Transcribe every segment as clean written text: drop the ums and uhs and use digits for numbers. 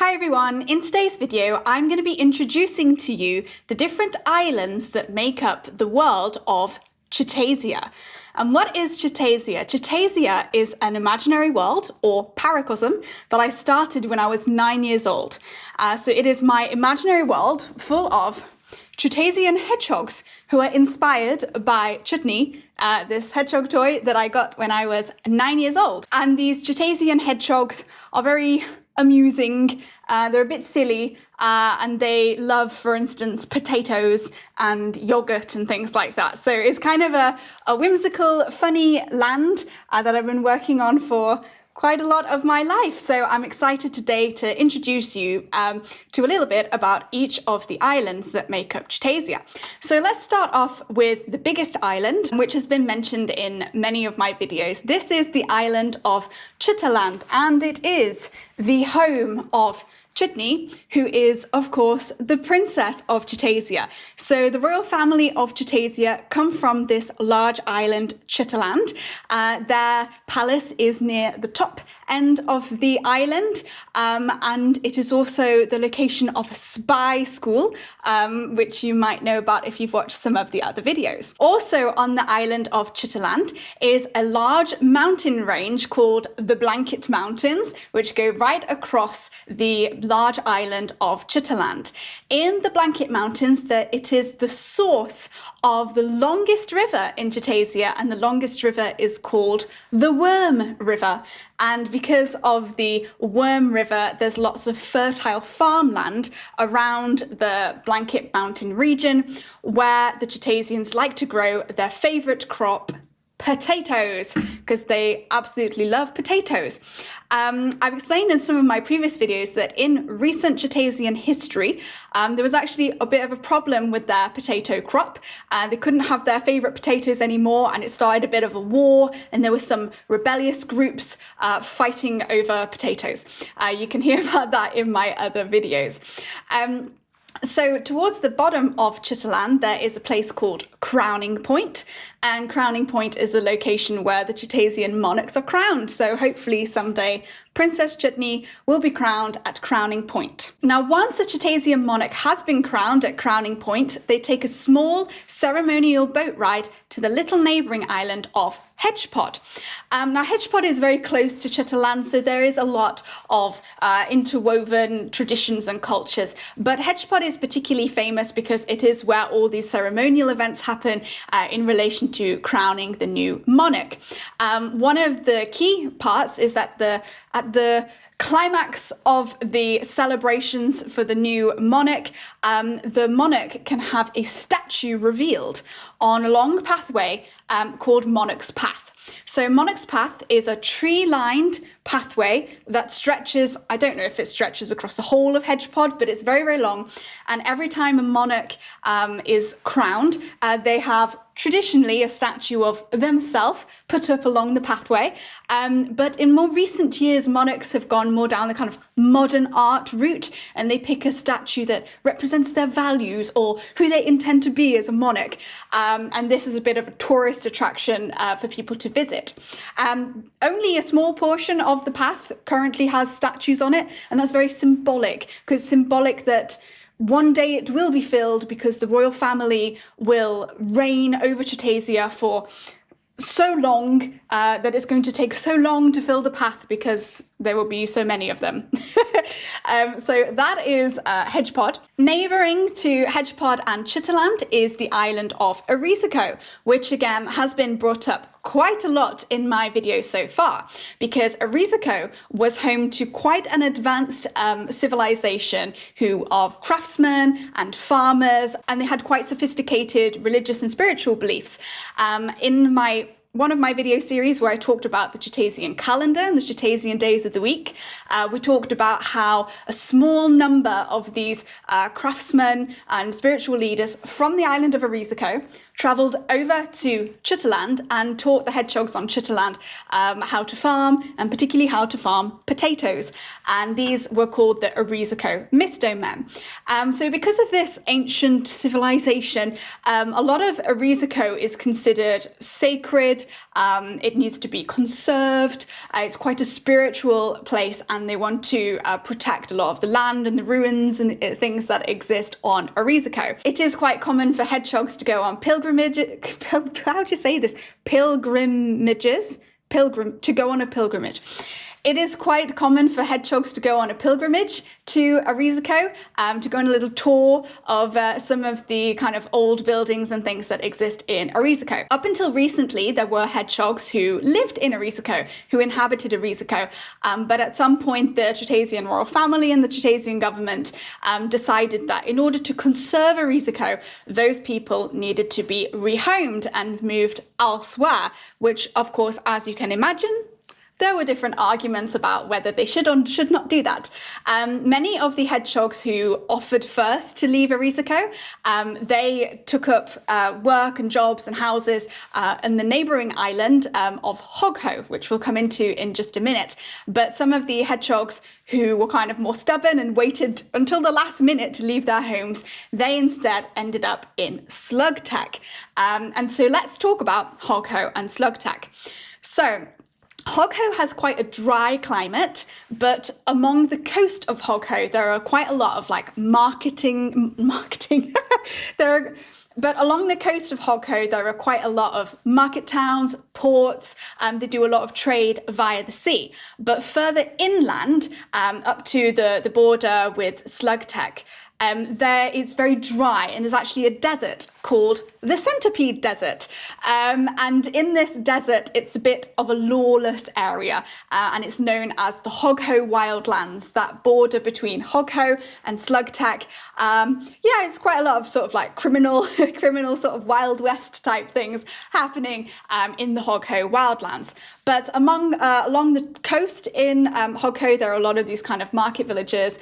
Hi everyone, in today's video I'm going to be introducing to you the different islands that make up the world of Chutasia. And what is Chutasia? Chutasia is an imaginary world, or paracosm, that I started when I was 9 years old. So it is my imaginary world full of Chutasian hedgehogs who are inspired by Chutney, this hedgehog toy that I got when I was 9 years old. And these Chutasian hedgehogs are very amusing, they're a bit silly, and they love, for instance, potatoes and yogurt and things like that. So it's kind of a whimsical, funny land that I've been working on for quite a lot of my life. So I'm excited today to introduce you to a little bit about each of the islands that make up Chutasia. So let's start off with the biggest island, which has been mentioned in many of my videos. This is the island of Chutaland, and it is the home of Chutney, who is, of course, the princess of Chutasia. So the royal family of Chutasia come from this large island, Chutaland. Their palace is near the top end of the island, and it is also the location of a spy school, which you might know about if you've watched some of the other videos. Also on the island of Chutaland is a large mountain range called the Blanket Mountains, which go right across the large island of Chutaland. In the Blanket Mountains, it is the source of the longest river in Chutasia, and the longest river is called the Worm River. And because of the Worm River, there's lots of fertile farmland around the Blanket Mountain region where the Chutasians like to grow their favourite crop, potatoes, because they absolutely love potatoes. I've explained in some of my previous videos that in recent Chutasian history, there was actually a bit of a problem with their potato crop. They couldn't have their favourite potatoes anymore, and it started a bit of a war, and there were some rebellious groups fighting over potatoes. You can hear about that in my other videos. So towards the bottom of Chutaland, there is a place called Crowning Point, and Crowning Point is the location where the Chutasian monarchs are crowned. So hopefully someday Princess Chutney will be crowned at Crowning Point. Now, once a Chutasian monarch has been crowned at Crowning Point, they take a small ceremonial boat ride to the little neighbouring island of Hedgepod. Now, Hedgepod is very close to Chutaland, so there is a lot of interwoven traditions and cultures. But Hedgepod is particularly famous because it is where all these ceremonial events happen in relation to crowning the new monarch. One of the key parts is that at the climax of the celebrations for the new monarch, the monarch can have a statue revealed on a long pathway called Monarch's Path. So Monarch's Path is a tree-lined pathway that stretches, I don't know if it stretches across the whole of Hedgepod, but it's very, very long. And every time a monarch is crowned, they have traditionally a statue of themselves put up along the pathway. But in more recent years, monarchs have gone more down the kind of modern art route, and they pick a statue that represents their values or who they intend to be as a monarch. And this is a bit of a tourist attraction for people to visit. Only a small portion of the path currently has statues on it, and that's very symbolic, because it's symbolic that one day it will be filled because the royal family will reign over Chutasia for so long that it's going to take so long to fill the path because there will be so many of them. So that is Hedgepod. Neighbouring to Hedgepod and Chutaland is the island of Erizeco, which again has been brought up quite a lot in my videos so far, because Erizeco was home to quite an advanced civilization of craftsmen and farmers, and they had quite sophisticated religious and spiritual beliefs. In one of my video series where I talked about the Chutasian calendar and the Chutasian days of the week, we talked about how a small number of these craftsmen and spiritual leaders from the island of Erizeco travelled over to Chutaland and taught the hedgehogs on Chutaland how to farm, and particularly how to farm potatoes. And these were called the Erizeco Mistomen. So because of this ancient civilization, a lot of Erizeco is considered sacred. It needs to be conserved. It's quite a spiritual place, and they want to protect a lot of the land and the ruins and things that exist on Erizeco. It is quite common for hedgehogs to go on how do you say this? Pilgrimages? To go on a pilgrimage. It is quite common for hedgehogs to go on a pilgrimage to Erizeco, to go on a little tour of some of the kind of old buildings and things that exist in Erizeco. Up until recently, there were hedgehogs who lived in Erizeco, who inhabited Erizeco, but at some point the Chutasian royal family and the Chutasian government decided that in order to conserve Erizeco, those people needed to be rehomed and moved elsewhere, which of course, as you can imagine, there were different arguments about whether they should or should not do that. Many of the hedgehogs who offered first to leave Erizeco, they took up work and jobs and houses in the neighbouring island of Hogho, which we'll come into in just a minute. But some of the hedgehogs who were kind of more stubborn and waited until the last minute to leave their homes, they instead ended up in Slugtehk. And so let's talk about Hogho and Slugtehk. So Hogho has quite a dry climate, but among the coast of Hogho, there are quite a lot of like marketing. But along the coast of Hogho, there are quite a lot of market towns, ports, they do a lot of trade via the sea. But further inland, up to the border with Slugtehk, there it's very dry, and there's actually a desert called the Centipede Desert. And in this desert, it's a bit of a lawless area, and it's known as the Hogho wildlands, that border between Hogho and Slugtehk. Yeah, it's quite a lot of sort of like criminal sort of Wild West type things happening in the Hogho wildlands. But along the coast in Hogho, there are a lot of these kind of market villages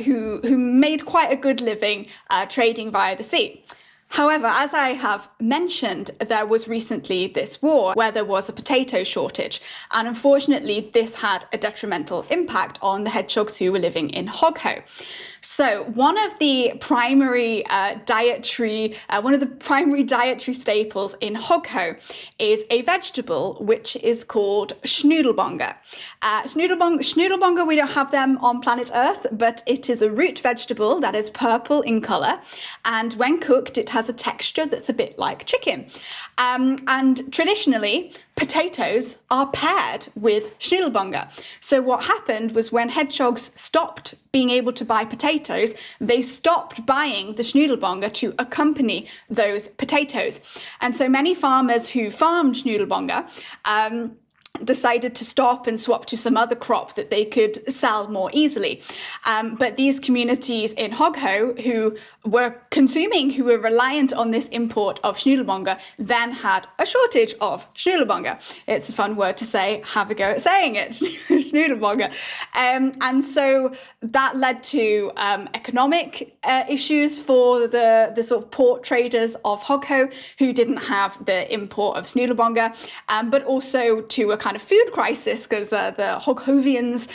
who made quite a good living trading via the sea. However, as I have mentioned, there was recently this war where there was a potato shortage, and unfortunately this had a detrimental impact on the hedgehogs who were living in Hogho. So one of the primary dietary staples in Hogho is a vegetable which is called schnoedelbonger. Schnoedelbonger, we don't have them on planet Earth, but it is a root vegetable that is purple in colour, and when cooked it has a texture that's a bit like chicken. And traditionally, potatoes are paired with schnoedelbonger. So what happened was when hedgehogs stopped being able to buy potatoes, they stopped buying the schnoedelbonger to accompany those potatoes. And so many farmers who farmed schnoedelbonger decided to stop and swap to some other crop that they could sell more easily. But these communities in Hogho who were reliant on this import of schnoedelbonger then had a shortage of schnoedelbonger. It's a fun word to say, have a go at saying it, schnoedelbonger. And so that led to economic issues for the sort of port traders of Hogho who didn't have the import of schnoedelbonger, but also to a kind of food crisis because the Hoghovians,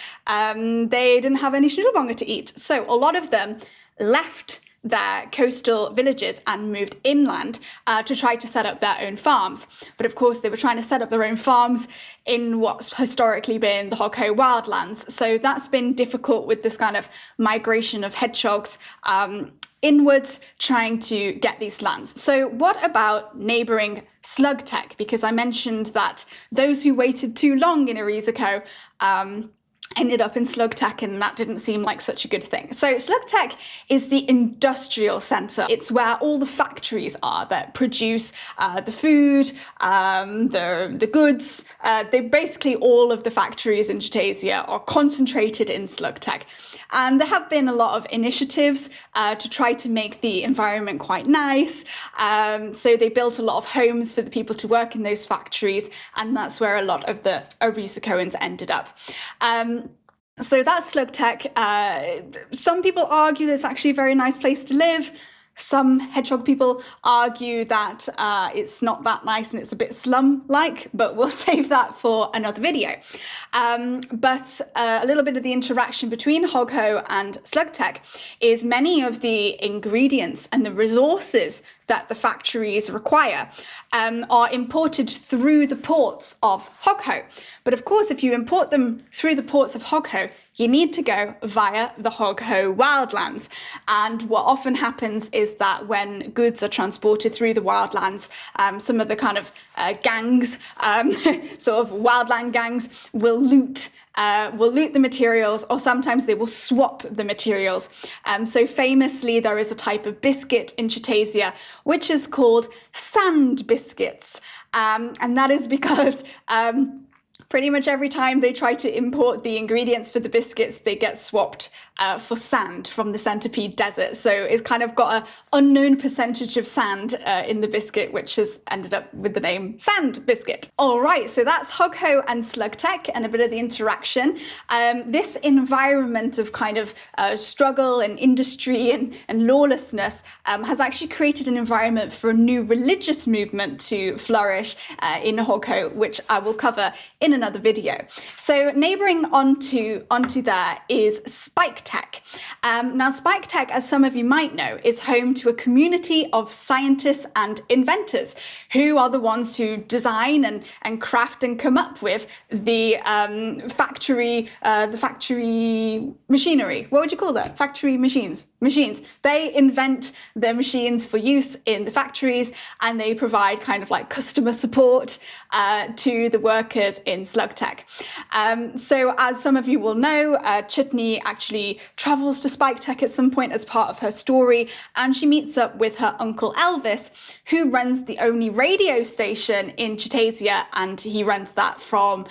they didn't have any schnoedelbonger to eat. So a lot of them left their coastal villages and moved inland to try to set up their own farms. But of course, they were trying to set up their own farms in what's historically been the Hogho wildlands. So that's been difficult with this kind of migration of hedgehogs inwards, trying to get these lands. So what about neighbouring Slugtehk? Because I mentioned that those who waited too long in Erizeco ended up in Slugtehk, and that didn't seem like such a good thing. So Slugtehk is the industrial centre. It's where all the factories are that produce the food, the goods. Basically all of the factories in Chutasia are concentrated in Slugtehk. And there have been a lot of initiatives to try to make the environment quite nice. So they built a lot of homes for the people to work in those factories, and that's where a lot of the Erizecoans ended up. So that's Slugtehk. Some people argue that it's actually a very nice place to live. Some hedgehog people argue that it's not that nice and it's a bit slum-like, but we'll save that for another video. But a little bit of the interaction between Hogho and Slugtehk is many of the ingredients and the resources that the factories require are imported through the ports of Hogho. But of course, if you import them through the ports of Hogho, you need to go via the Hogho wildlands. And what often happens is that when goods are transported through the wildlands, some of the kind of gangs, sort of wildland gangs, will loot the materials, or sometimes they will swap the materials. So famously, there is a type of biscuit in Chutasia which is called sand biscuits. And that is because pretty much every time they try to import the ingredients for the biscuits, they get swapped for sand from the Centipede Desert. So it's kind of got an unknown percentage of sand in the biscuit, which has ended up with the name Sand Biscuit. All right, so that's Hogho and Slugtehk and a bit of the interaction. This environment of kind of struggle and industry and lawlessness has actually created an environment for a new religious movement to flourish in Hogho, which I will cover in another video. So neighbouring onto there is Spiketehk. Now Spiketehk, as some of you might know, is home to a community of scientists and inventors who are the ones who design and craft and come up with the factory machinery. What would you call that? Factory machines. They invent the machines for use in the factories, and they provide kind of like customer support to the workers in Slugtehk. So as some of you will know, Chutney actually travels to Spiketehk at some point as part of her story, and she meets up with her uncle Elvis, who runs the only radio station in Chutasia, and he runs that from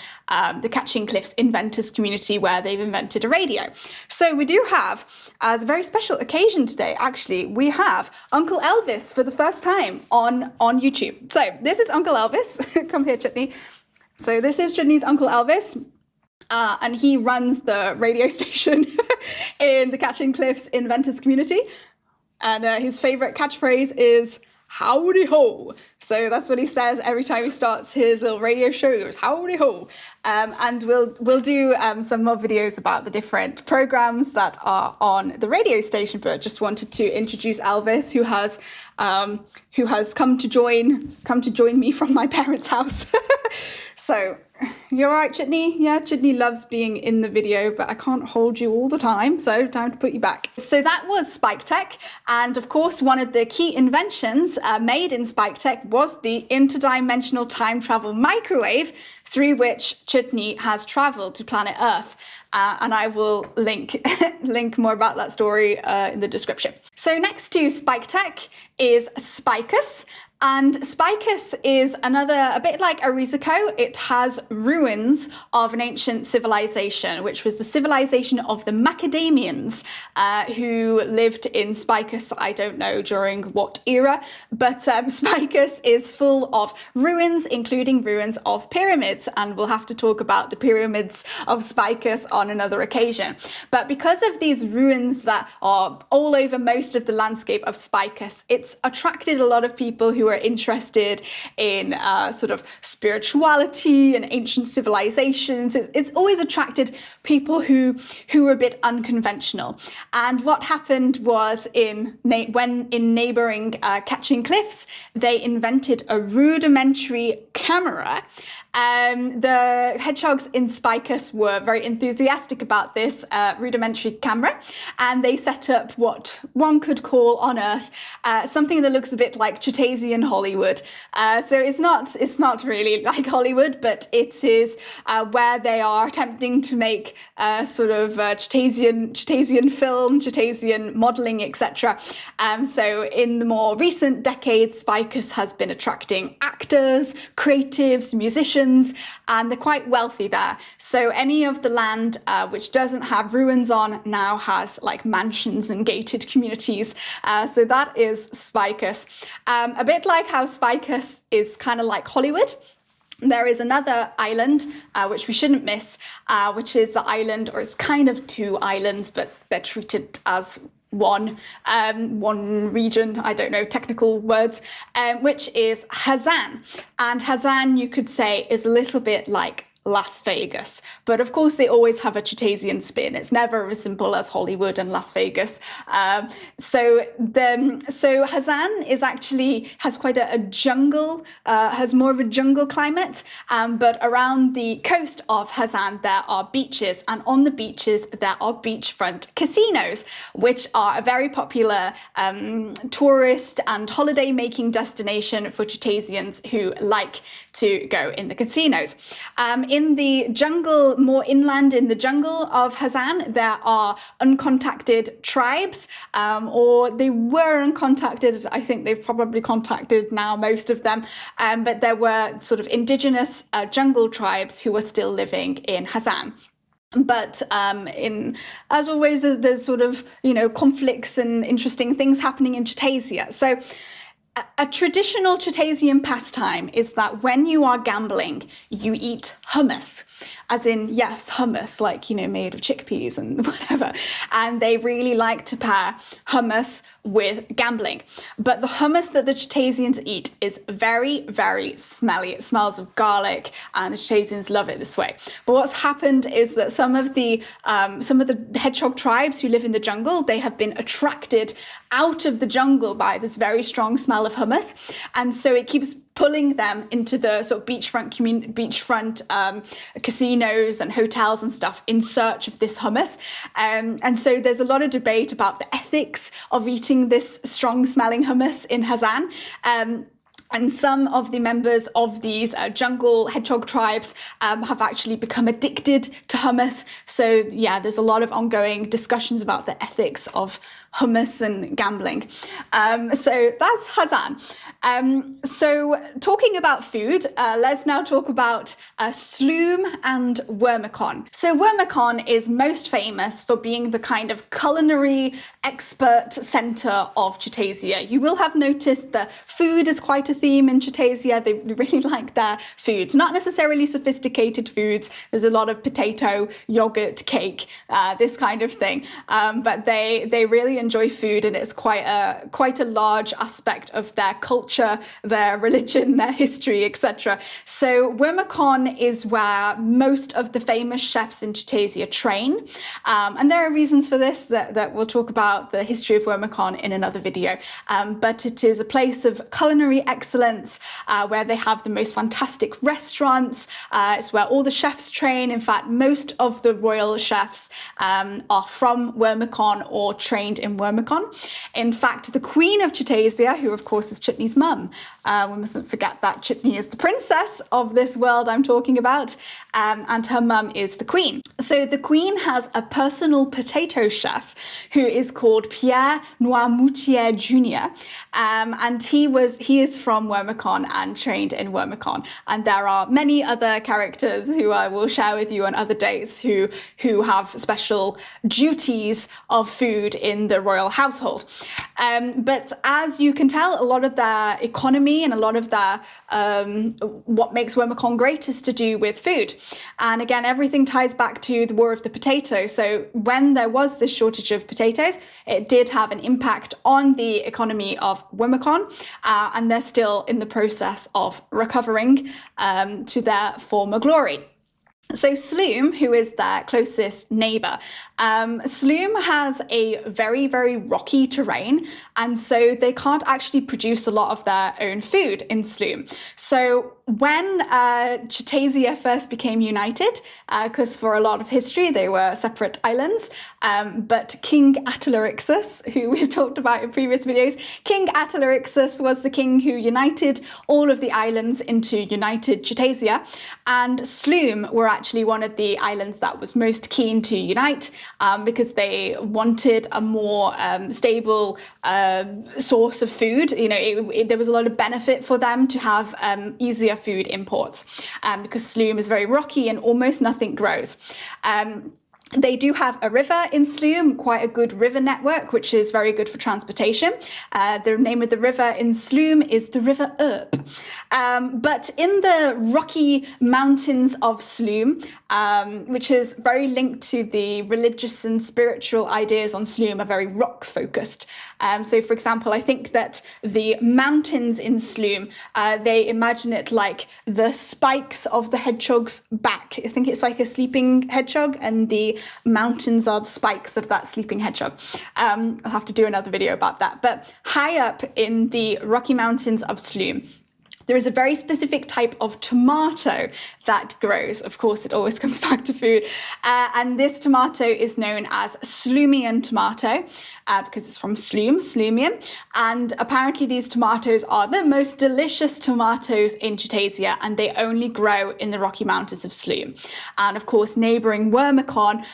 the Catching Cliffs inventors community where they've invented a radio. So we do have, as a very special occasion today, actually, we have Uncle Elvis for the first time on YouTube. So this is Uncle Elvis. Come here, Chutney. So this is Chutney's Uncle Elvis. And he runs the radio station in the Catching Cliffs inventors community. And his favorite catchphrase is howdy ho. So that's what he says every time he starts his little radio show. He goes howdy ho. And we'll do some more videos about the different programs that are on the radio station. But just wanted to introduce Elvis, who has come to join me from my parents' house. So you're right, Chutney? Yeah, Chutney loves being in the video, but I can't hold you all the time, so time to put you back. So that was Spiketehk, and of course one of the key inventions made in Spiketehk was the interdimensional time travel microwave, through which Chutney has travelled to planet Earth. And I will link more about that story in the description. So next to Spiketehk is Spikas. And Spikas is a bit like Erizeco. It has ruins of an ancient civilization, which was the civilization of the Macadamians, who lived in Spikas, I don't know during what era, but Spikas is full of ruins, including ruins of pyramids, and we'll have to talk about the pyramids of Spikas on another occasion. But because of these ruins that are all over most of the landscape of Spikas, it's attracted a lot of people who are interested in sort of spirituality and ancient civilizations. It's always attracted people who are a bit unconventional. And what happened was when in neighboring Catching Cliffs, they invented a rudimentary camera. The hedgehogs in Spikas were very enthusiastic about this rudimentary camera, and they set up what one could call on Earth something that looks a bit like Chutasian Hollywood. So it's not really like Hollywood, but it is where they are attempting to make sort of Chutasian film, Chutasian modelling, etc. So in the more recent decades, Spikas has been attracting actors, creatives, musicians, and they're quite wealthy there. So any of the land which doesn't have ruins on now has like mansions and gated communities. So that is Spikas. A bit like how Spikas is kind of like Hollywood. There is another island, which we shouldn't miss, which is the island, or it's kind of two islands, but they're treated as one region, I don't know technical words, which is Hazan. And Hazan, you could say, is a little bit like Las Vegas, but of course they always have a Chutasian spin. It's never as simple as Hollywood and Las Vegas. So Hazan is actually has quite a jungle, has more of a jungle climate. But around the coast of Hazan there are beaches, and on the beaches there are beachfront casinos, which are a very popular tourist and holiday making destination for Chutasians who like to go in the casinos. In the jungle, more inland in the jungle of Hazan, there are uncontacted tribes, or they were uncontacted. I think they've probably contacted now, most of them. But there were sort of indigenous jungle tribes who were still living in Hazan. But as always, there's sort of, conflicts and interesting things happening in Chutasia. So a traditional Chutasian pastime is that when you are gambling, you eat hummus. As in, yes, hummus, like, made of chickpeas and whatever. And they really like to pair hummus with gambling. But the hummus that the Chutasians eat is very, very smelly. It smells of garlic, and the Chutasians love it this way. But what's happened is that some of the hedgehog tribes who live in the jungle, they have been attracted out of the jungle by this very strong smell of hummus. And so it keeps pulling them into the sort of beachfront casinos and hotels and stuff in search of this hummus. And so there's a lot of debate about the ethics of eating this strong smelling hummus in Hazan. And some of the members of these jungle hedgehog tribes have actually become addicted to hummus. So yeah, there's a lot of ongoing discussions about the ethics of hummus and gambling. So that's Hazan. So talking about food, let's now talk about Slume and Wormecon. So Wormecon is most famous for being the kind of culinary expert centre of Chutasia. You will have noticed that food is quite a theme in Chutasia. They really like their foods, not necessarily sophisticated foods. There's a lot of potato, yogurt, cake, this kind of thing. But they really enjoy food, and it's quite a large aspect of their culture, their religion, their history, etc. So Wormecon is where most of the famous chefs in Chutasia train, and there are reasons for this that we'll talk about the history of Wormecon in another video. But it is a place of culinary excellence where they have the most fantastic restaurants. It's where all the chefs train. In fact, most of the royal chefs are from Wormecon or trained in Wormecon. In fact, the Queen of Chutasia, who of course is Chutney's mum, we mustn't forget that Chutney is the princess of this world I'm talking about, and her mum is the Queen. So the Queen has a personal potato chef who is called Pierre Noirmoutier Jr. And he is from Wormecon and trained in Wormecon. And there are many other characters who I will share with you on other days who have special duties of food in the royal household. But as you can tell, a lot of their economy and a lot of their what makes Wormecon great is to do with food. And again, everything ties back to the War of the Potato. So when there was this shortage of potatoes, it did have an impact on the economy of Wormecon, and they're still in the process of recovering to their former glory. So Slume, who is their closest neighbour, Slume has a very, very rocky terrain, and so they can't actually produce a lot of their own food in Slume. So when Chutasia first became united, because for a lot of history they were separate islands, but King Attilarixus, who we've talked about in previous videos, King Attilarixus was the king who united all of the islands into united Chutasia, and Slume were actually one of the islands that was most keen to unite because they wanted a more stable source of food. There was a lot of benefit for them to have easier food imports because Slume is very rocky and almost nothing grows. They do have a river in Slume, quite a good river network, which is very good for transportation. The name of the river in Slume is the River Erp. But in the rocky mountains of Slume, which is very linked to the religious and spiritual ideas on Slume, are very rock focused. So for example, I think that the mountains in Slume, they imagine it like the spikes of the hedgehog's back. I think it's like a sleeping hedgehog, and the mountains are the spikes of that sleeping hedgehog. I'll have to do another video about that. But high up in the Rocky Mountains of Slume, there is a very specific type of tomato that grows. Of course, it always comes back to food. And this tomato is known as Slumian tomato because it's from Slumian. And apparently these tomatoes are the most delicious tomatoes in Chutasia, and they only grow in the Rocky Mountains of Slume. And of course, neighboring Wormecon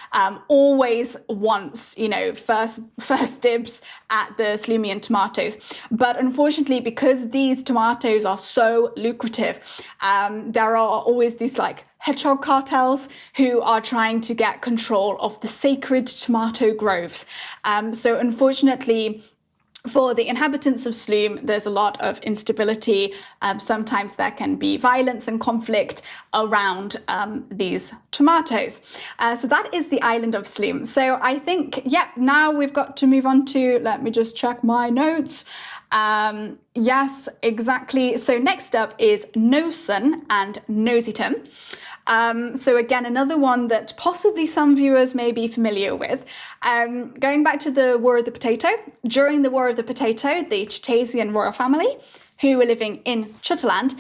always wants, you know, first dibs at the Slumian tomatoes. But unfortunately, because these tomatoes are so lucrative, there are always these like hedgehog cartels who are trying to get control of the sacred tomato groves. So unfortunately, for the inhabitants of Slume, there's a lot of instability. Sometimes there can be violence and conflict around these tomatoes. So that is the island of Slume. So I think, yeah, now we've got to move on to, let me just check my notes. Yes, exactly. So next up is Noeson and Gnozeton. So again, another one that possibly some viewers may be familiar with. Going back to the War of the Potato, during the War of the Potato, the Chutasian royal family, who were living in Chutaland,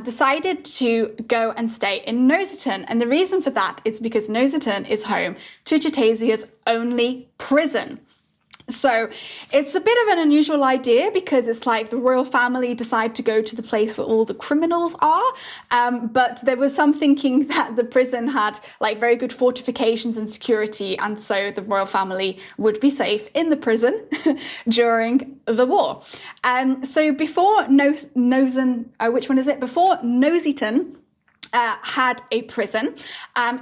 decided to go and stay in Gnozeton. And the reason for that is because Gnozeton is home to Chutasia's only prison. So it's a bit of an unusual idea because it's like the royal family decide to go to the place where all the criminals are. But there was some thinking that the prison had like very good fortifications and security, and so the royal family would be safe in the prison during the war. So before Before Gnozeton had a prison,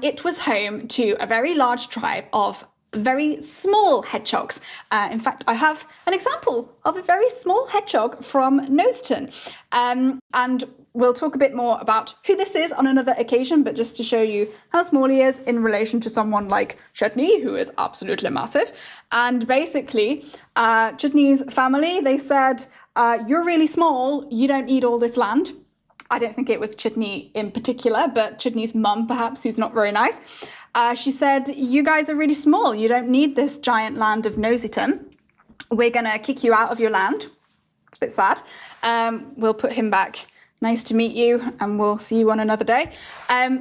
it was home to a very large tribe of very small hedgehogs. In fact, I have an example of a very small hedgehog from Gnozeton. And we'll talk a bit more about who this is on another occasion, but just to show you how small he is in relation to someone like Chutney, who is absolutely massive. And basically, Chutney's family, they said, you're really small, you don't need all this land. I don't think it was Chutney in particular, but Chutney's mum, perhaps, who's not very nice. She said, you guys are really small. You don't need this giant land of Gnozeton. We're going to kick you out of your land. It's a bit sad. We'll put him back. Nice to meet you, and we'll see you on another day.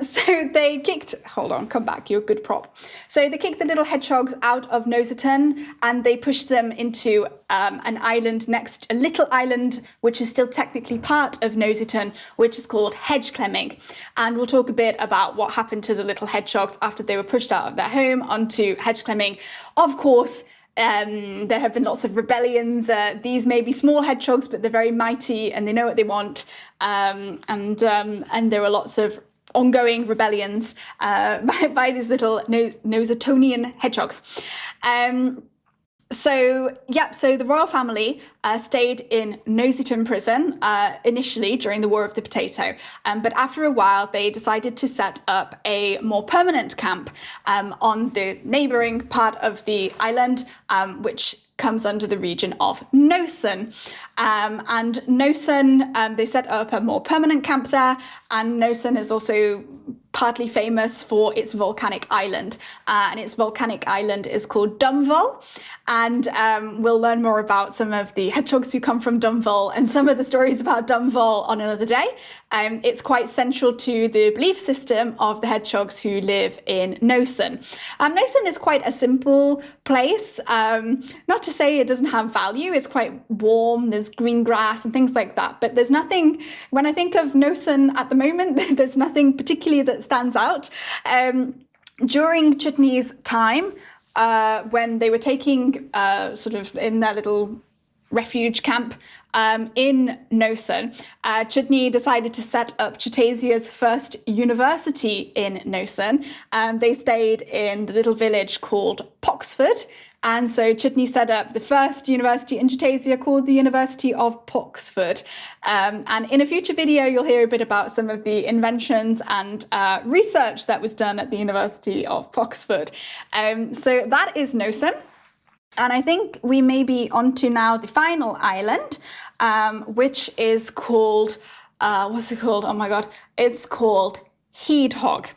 So they kicked, hold on, come back, you're a good prop. So they kicked the little hedgehogs out of Gnozeton, and they pushed them into an island a little island, which is still technically part of Gnozeton, which is called Hedgepod. And we'll talk a bit about what happened to the little hedgehogs after they were pushed out of their home onto Hedgepod. Of course, there have been lots of rebellions. These may be small hedgehogs, but they're very mighty and they know what they want. And there were lots of ongoing rebellions by these little Noeson hedgehogs. So the royal family stayed in Gnozeton prison initially during the War of the Potato, but after a while they decided to set up a more permanent camp on the neighbouring part of the island, which comes under the region of Noeson. And Noeson, they set up a more permanent camp there, and Noeson is also partly famous for its volcanic island, and its volcanic island is called Dumvol, and we'll learn more about some of the hedgehogs who come from Dumvol and some of the stories about Dumvol on another day. It's quite central to the belief system of the hedgehogs who live in Noeson. Noeson is quite a simple place, not to say it doesn't have value. It's quite warm, there's green grass and things like that, but there's nothing, when I think of Noeson at the moment, there's nothing particularly that stands out. During Chutney's time, when they were taking sort of in their little refuge camp in Noeson, Chutney decided to set up Chutasia's first university in Noeson. They stayed in the little village called Poxford, And so Chutney set up the first university in Chutasia called the University of Poxford. And in a future video, you'll hear a bit about some of the inventions and research that was done at the University of Poxford. So that is Noeson. And I think we may be on to now the final island, which is called, what's it called? Oh my God, it's called Heedhog.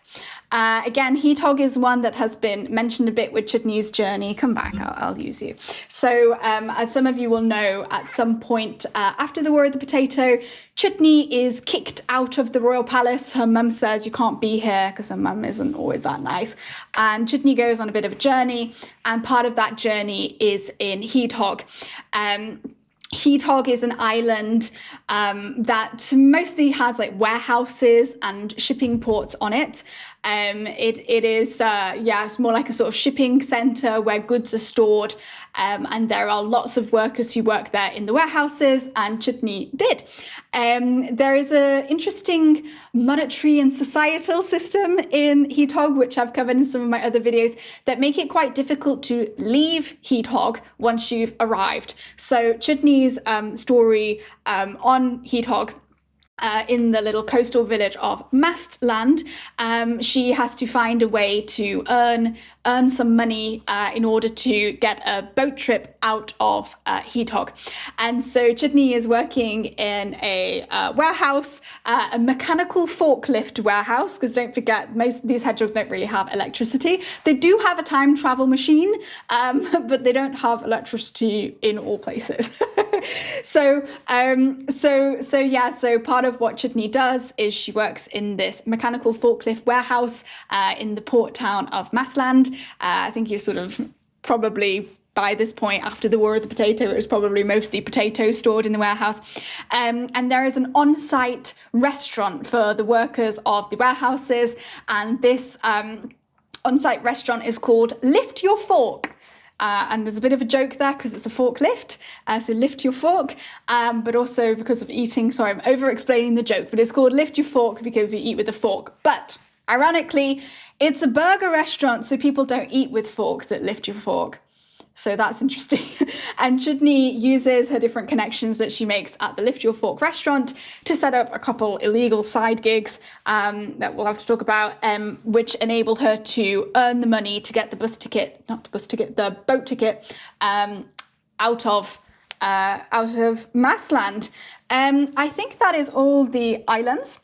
Again, Heedhog is one that has been mentioned a bit with Chutney's journey. Come back, I'll use you. So as some of you will know, at some point after the War of the Potato, Chutney is kicked out of the royal palace. Her mum says, you can't be here, because her mum isn't always that nice. And Chutney goes on a bit of a journey, and part of that journey is in Heedhog. Heedhog is an island that mostly has like warehouses and shipping ports on it. It is, it's more like a sort of shipping center where goods are stored, and there are lots of workers who work there in the warehouses, and Chutney did. There is an interesting monetary and societal system in Heedhog, which I've covered in some of my other videos, that make it quite difficult to leave Heedhog once you've arrived. So Chutney's story on Heedhog, in the little coastal village of Mastland, she has to find a way to earn some money in order to get a boat trip out of Heedhog. And so Chutney is working in a warehouse, a mechanical forklift warehouse, because don't forget, most of these hedgehogs don't really have electricity. They do have a time travel machine, but they don't have electricity in all places. So part of what Chutney does is she works in this mechanical forklift warehouse in the port town of Mastland. I think you're sort of probably by this point, after the War of the Potato, it was probably mostly potatoes stored in the warehouse. And there is an on-site restaurant for the workers of the warehouses. And this on-site restaurant is called Lift Your Fork. And there's a bit of a joke there because it's a forklift, so lift your fork, but also because of eating, sorry, I'm over-explaining the joke, but it's called Lift Your Fork because you eat with a fork. But ironically, it's a burger restaurant, so people don't eat with forks at Lift Your Fork. So that's interesting. And Chutney uses her different connections that she makes at the Lift Your Fork restaurant to set up a couple illegal side gigs that we'll have to talk about, which enable her to earn the money to get the boat ticket out of Mastland. I think that is all the islands.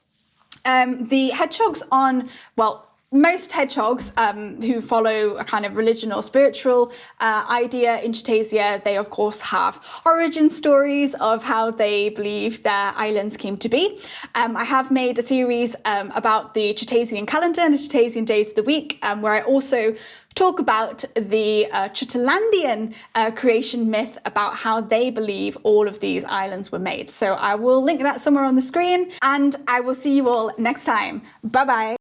The hedgehogs on, well, most hedgehogs who follow a kind of religion or spiritual idea in Chutasia, they of course have origin stories of how they believe their islands came to be. I have made a series about the Chutasian calendar and the Chutasian days of the week, where I also talk about the Chutalandian creation myth about how they believe all of these islands were made. So I will link that somewhere on the screen, and I will see you all next time. Bye bye.